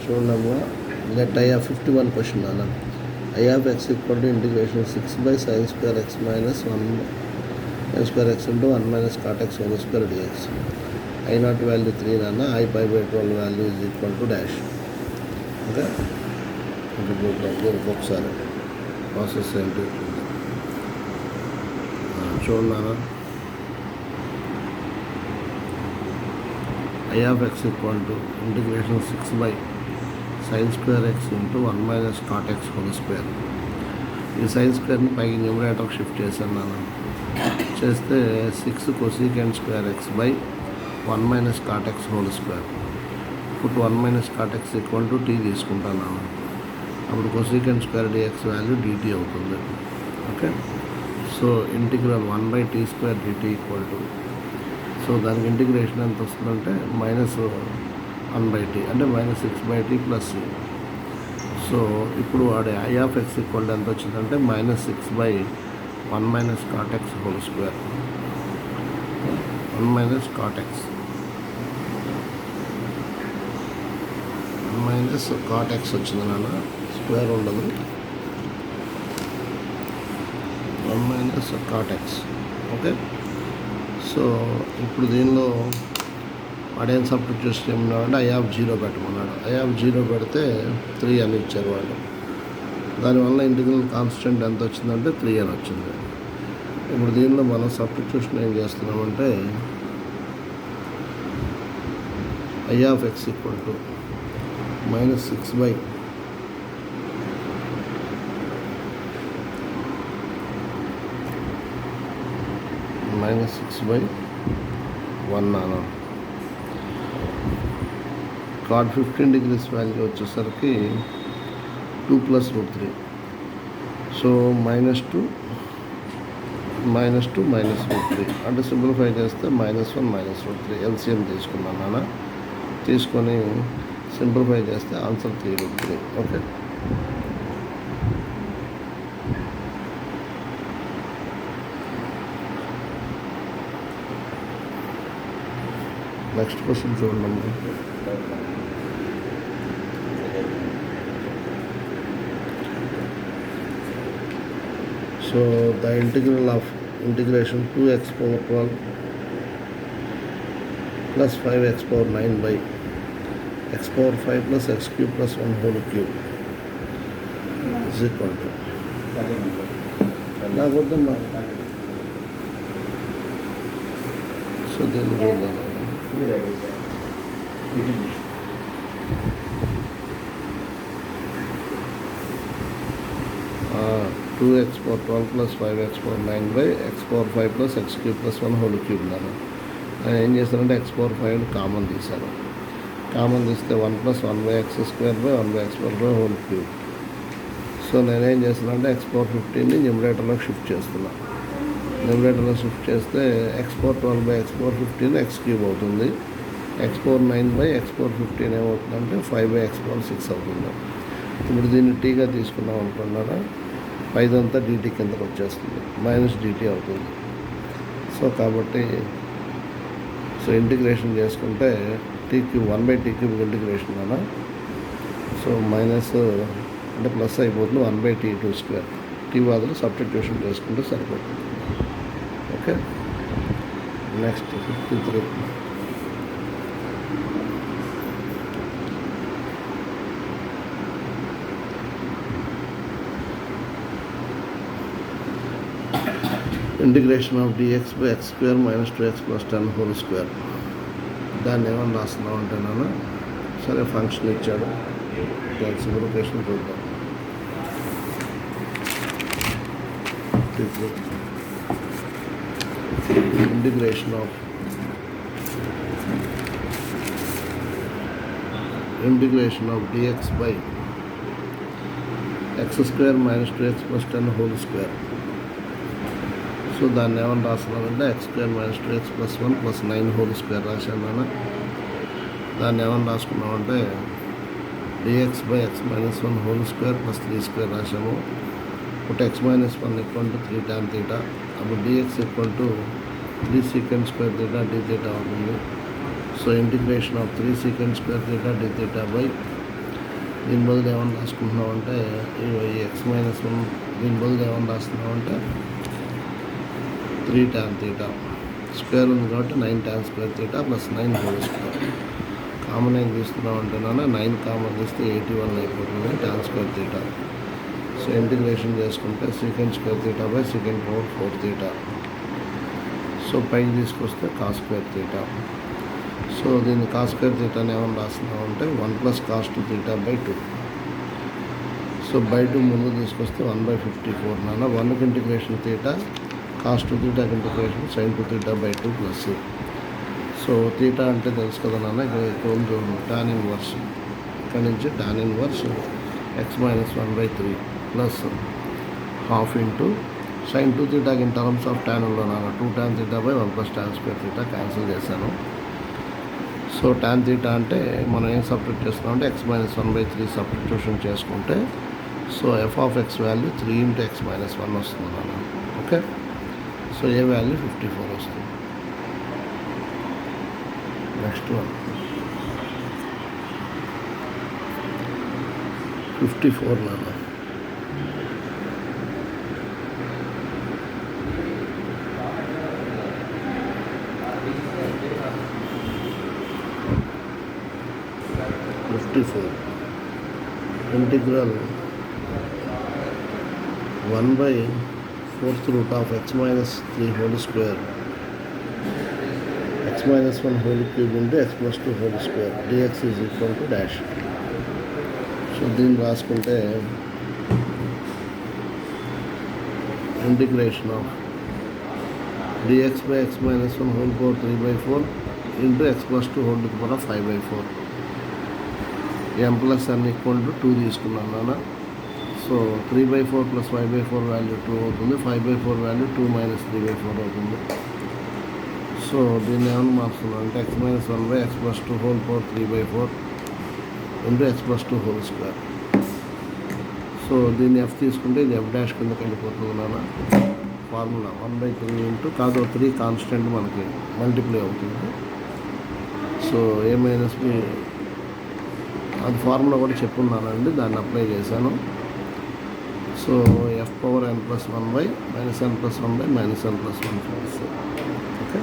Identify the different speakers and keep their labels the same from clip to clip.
Speaker 1: చూడమ్మా let I have 51 question అన్న I have x equal to integration 6 by sin square x minus 1 sin square x into 1 minus cot x whole square dx. I naught value 3 నాన్న I pi by 12 value is equal to dash. Okay దీనికి ఒకసారి process ఏంటి చూడన్నా I of x equal to integration 6 by sin square x into 1 minus cot x whole square. ఈ sign స్క్వేర్ని పైకి న్యూమరేటర్కి shift చేశాను నాన్న చేస్తే 6 cosecant square x by 1 minus cot x whole square. ఇప్పుడు 1 minus cot x equal to t తీసుకుంటాను నాన్న అప్పుడు cosecant square dx value dt అవుతుంది. Okay so integral 1 by t square dt equal to so దానికి integration ఎంత వస్తుందంటే -1 by t అంటే -6/t plus c. So ఇప్పుడు వాడి I of x ఈక్వల్ ఎంత వచ్చిందంటే -6 by 1 minus cot x whole square 1 minus cot x 1 minus cot x వచ్చింది నాన్న స్క్వేర్ ఉండదు 1 minus cot x. Okay so ఇప్పుడు దీనిలో వాడేం సబ్స్టిట్యూట్ చేయమన్నాడు I of 0 పెట్టమన్నాడు. I of 0 పెడితే 3 అని ఇచ్చారు వాళ్ళు. దానివల్ల ఇంటిగ్రల్ కాన్స్టెంట్ ఎంత వచ్చిందంటే 3 అని వచ్చింది. ఇప్పుడు దీనిలో మనం సబ్స్టిట్యూషన్ ఏం చేస్తున్నామంటే I of x equal to -6 by -6/1 నాన్న cot 15 degrees వాల్యూ వచ్చేసరికి 2 + √3. సో -2 -2 అంటే సింప్లిఫై చేస్తే -1 -√3 ఎల్సిఎం తీసుకున్నాను నాన్న తీసుకొని సింప్లిఫై చేస్తే ఆన్సర్ 3√3. ఓకే నెక్స్ట్ క్వశ్చన్ చూడండి. So the integral of integration 2x power 12 plus 5x power 9 by x power 5 plus x cube plus 1 whole cube is equal to నాకు వద్దమ్మా. సో దీన్ని చూద్దాం. 2x power 12 plus 5x power 9 by x power 5 plus x cube plus 1 whole cube నాను నేను ఏం చేస్తానంటే x power 5 common తీశాను. Common తీస్తే 1 plus 1 by x square by 1 by x power 5 whole cube. So నేనేం చేస్తానంటే x power 15ని న్యూమరేటర్లోకి షిఫ్ట్ చేస్తున్నాను. న్యూమరేటర్లో షిఫ్ట్ చేస్తే x power 12 by x power 15 x cube అవుతుంది. x power 9 by x power 15 ఏమవుతుందంటే 5 by x power 6 అవుతుంది. ఇప్పుడు దీన్ని టీగా తీసుకున్నాం అనుకున్నారా పైదంతా dt కిందకు వచ్చేస్తుంది -dt అవుతుంది. సో కాబట్టి సో ఇంటిగ్రేషన్ చేసుకుంటే t³ 1/t³ ఇంటిగ్రేషన్ అన్నా సో మైనస్ అంటే ప్లస్ అయిపోతుంది 1/t². t బదులు సబ్స్టిట్యూషన్ చేసుకుంటే సరిపోతుంది. Okay next 53. Integration of dx by x square minus 2x plus 10 whole square. దాన్ని ఏమన్నా రాస్తున్నాం అంటే నాన్న సరే ఫంక్షన్ ఇచ్చాడు దాని సింప్లిఫికేషన్ చూద్దాం. Integration of dx by x square minus 2x plus 10 whole square. So దాన్ని ఏమన్నా రాస్తున్నానంటే x square minus 2x plus 1 plus 9 whole square రాశాను నాన్న. దాన్ని ఏమన్నా రాసుకున్నామంటే dx by x minus 1 whole square plus 3 square రాసాము. ఇప్పుడు x minus 1 equal to 3 tan theta. అప్పుడు dx equal to 3 secant square theta d theta అవుతుంది. So integration of 3 secant square theta d theta by దీని బదులు ఏమన్నా రాసుకుంటున్నాం అంటే ఈ X minus 1 దీని బదులు ఏమన్నా రాస్తున్నాం అంటే 3 tan θ స్క్వేర్ ఉంది కాబట్టి 9 tan square θ plus 9 whole square. Common ఏం తీసుకున్నాం అంటే 9 కామన్ తీస్తే 81 అయిపోతుంది tan స్క్వేర్ θ. సో ఇంటిగ్రేషన్ చేసుకుంటే secant square θ by secant power 4 θ. So పైకి తీసుకొస్తే కాస్ స్క్వేర్ θ. సో దీన్ని కాస్ స్క్వేర్ θని ఏమన్నా రాస్తున్నాం అంటే 1 plus cos 2 θ by 2. So by 2 ముందు తీసుకొస్తే 1/54 1కి integration θ cos 2 θ integration sin 2 θ by 2 plus. So θ అంటే తెలుసు కదా ఇక్కడ ఈక్వల్ tan ఇన్వర్స్ ఇక్కడ నుంచి tan inverse x minus 1/3 plus half into sin 2 θ in terms of tan లో 2 tan θ by 1 plus tan square θ cancel చేశాను. సో tan θ అంటే మనం ఏం సబ్స్టిట్యూట్ చేస్తున్నాం అంటే x మైనస్ 1/3 సబ్స్టిట్యూషన్ చేసుకుంటే so f of x value 3 into x minus 1 వస్తుంది okay. So ఏ వాల్యూ 54 వస్తుంది. Next one 54 integral 1/4th root of x minus 3 whole square x minus 1 whole cube into x plus 2 whole square dx is equal to dash. So దీన్ని రాసుకుంటే integration of dx by x minus 1 whole power 3/4 into x plus 2 whole to the power 5/4 m plus n equal to 2 తీసుకున్నాను. So 3/4 plus 5/4 value 2 అవుతుంది. 5/4 value 2 minus 3/4 అవుతుంది. So దీన్ని ఏమైనా మార్చుకున్నాం అంటే x minus 1/x plus 2 whole power 3/4 into x plus 2 whole square. So దీన్ని f తీసుకుంటే ఇది f డాష్ కిందకి వెళ్ళిపోతుంది ఫార్ములా 1/3 ఇంటూ కాదు 3 కాన్స్టెంట్ మనకి మల్టిప్లై అవుతుంది. సో a మైనస్ b అది ఫార్ములా కూడా చెప్పున్నానండి, దాన్ని అప్లై చేశాను. So f power n plus 1/-n plus 1/-n plus 1 force. Okay.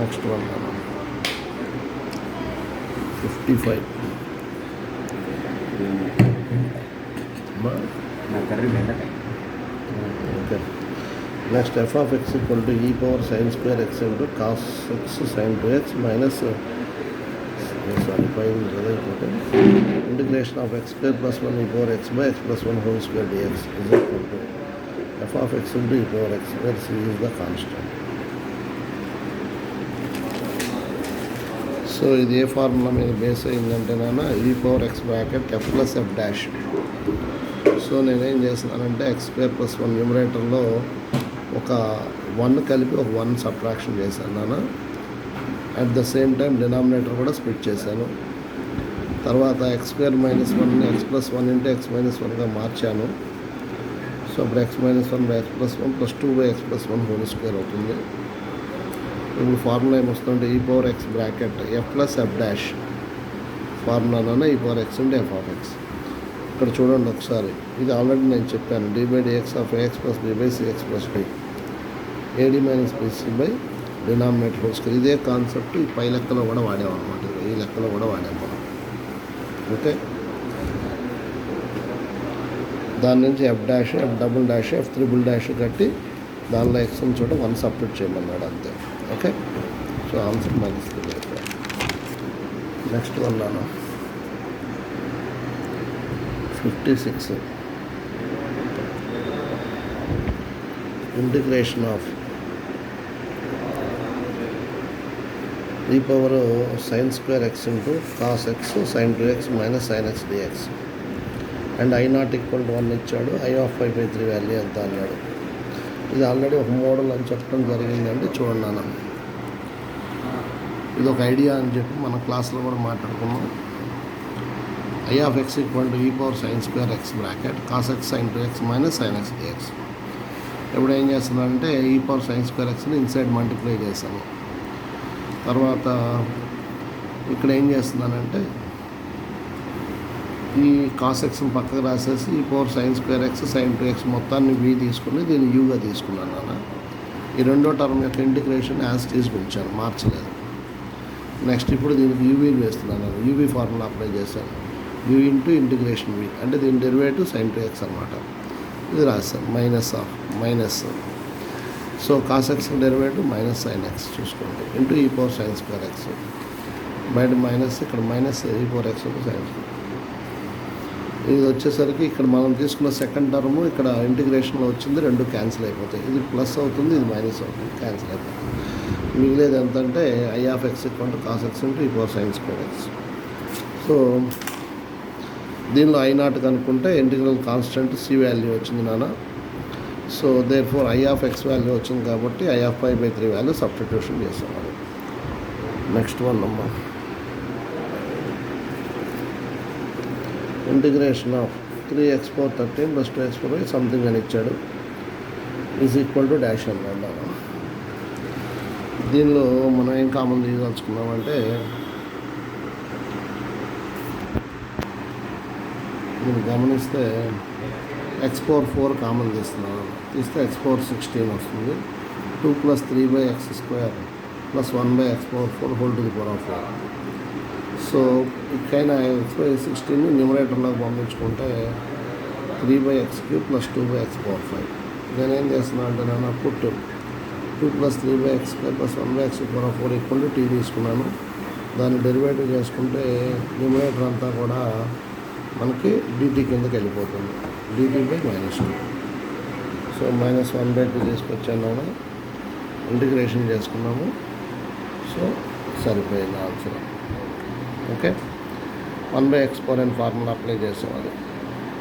Speaker 1: Next one 55 okay. Next f of x equal to e power sin square x into cos x sin 2x minus integration of x square plus 1 e power x by x plus 1 whole square dx is equal to f of x into e power x where c is the constant. So ఇది ఏ formula మీద base అయిందంటే e power x bracket f plus f dash. So నేనేం చేస్తున్నానంటే x square plus 1 న్యూమరేటర్లో ఒక 1 కలిపి ఒక 1 subtraction చేశాను at the same time denominator కూడా స్ప్లిట్ చేశాను. తర్వాత x square minus 1 x plus 1 into x minus 1గా మార్చాను. సో అప్పుడు x minus 1 by x plus 1 plus 2 by x plus 1 whole square అవుతుంది. ఇప్పుడు ఫార్ములా ఏమొస్తుందంటే ఈ power x bracket f plus f dash ఫార్ములాలోనే ఈ power x into f of x. ఇక్కడ చూడండి ఒకసారి, ఇది ఆల్రెడీ నేను చెప్పాను d/dx of ax plus b/cx plus d ad minus bc by denominator whole square. ఇదే కాన్సెప్ట్ ఈ పై లెక్కలో కూడా వాడామన్నమాట, ఈ లెక్కలో కూడా వాడాము మనం. ఓకే. దాని నుంచి f dash f double dash f triple dash కట్టి దానిలో x అని చోట 1 సబ్స్టిట్యూట్ చేయమన్నాడు అంతే. ఓకే. సో ఆన్సర్ మనస్తుంది. Next one 56 integration of e power sin square x into cos x sin 2x minus sin x dx and I0 equal to 1 ఇచ్చాడు. I of 5/3 value ఎంత అన్నాడు. ఇది ఆల్రెడీ ఒక మోడల్ అని చెప్పడం జరిగిందండి. చూడండి ఇది ఒక ఐడియా అని చెప్పి మన క్లాస్లో కూడా మాట్లాడుకున్నాం. I of x equal to e power sin square x bracket cos x sin 2x minus sin x dx. ఇప్పుడు ఏం చేస్తున్నానంటే e పవర్ sin స్క్వేర్ xని ఇన్సైడ్ మల్టిప్లై చేశాను. తర్వాత ఇక్కడ ఏం చేస్తున్నానంటే ఈ కాస్ ఎక్స్ని పక్కకు రాసేసి ఈ power sine square x sine 2x మొత్తాన్ని v తీసుకుని దీన్ని యూగా తీసుకున్నాను నాన్న. ఈ రెండో టర్మ్ యొక్క ఇంటిగ్రేషన్ యాజ్ తీసుకుంటాను, మార్చలేదు. నెక్స్ట్ ఇప్పుడు దీనికి యూవీని వేస్తున్నాను నేను. యూవీ ఫార్ములా అప్లై చేశాను. యూ ఇంటూ ఇంటిగ్రేషన్ v అంటే దీని డెరివేటివ్ సైన్ 2x అనమాట. ఇది రాశాను minus. So cos X derivative minus sign X చూసుకోండి into e power sine square X. బయట మైనస్, ఇక్కడ మైనస్ ఈ పవర్ ఎక్స్ సైన్ స్క్వేర్. ఇది వచ్చేసరికి ఇక్కడ మనం తీసుకున్న సెకండ్ టర్మ్ ఇక్కడ ఇంటిగ్రేషన్లో వచ్చింది, రెండు క్యాన్సిల్ అయిపోతాయి. ఇది ప్లస్ అవుతుంది, ఇది మైనస్ అవుతుంది, క్యాన్సిల్ అయిపోతుంది. మిగిలేదు ఎంత అంటే I of x equal to cos x into e power sine square x. So దీనిలో I0 కనుక్కుంటే ఇంటిగ్రల్ కాన్స్టెంట్ సి వాల్యూ వచ్చింది నాన్న. So therefore I of x value వచ్చింది కాబట్టి I of pi by 3 value substitution చేస్తాం. Next one అమ్మ, integration of 3x power 13 plus 2x power something అని ఇచ్చాడు ఈజ్ ఈక్వల్ టు డాష్ అన్నాను. దీనిలో మనం ఏం కామన్ తీయదలుచుకున్నామంటే మీరు గమనిస్తే x పవర్ 4 కామన్ తీస్తున్నాను. తీస్తే x పవర్ 16 వస్తుంది. 2 + 3/x² + 1/x power 4 whole to the power of 4. So ఇకైనా x/16 న్యూమరేటర్లోకి పంపించుకుంటే 3/x³ + 2/x పవర్ 5. నేను ఏం చేస్తున్నా అంటే నేను put 2 + 3/x² + 1/x power 4 equal to t తీసుకున్నాను. దాన్ని డెరివేటివ్ చేసుకుంటే న్యూమరేటర్ అంతా కూడా మనకి dt కిందకి వెళ్ళిపోతుంది. dt/-2. సో -1/2 తీసుకొచ్చాను, ఇంటిగ్రేషన్ చేసుకున్నాము. సో సరిపోయింది answer. Okay, 1/x power n formula apply చేసాం అది.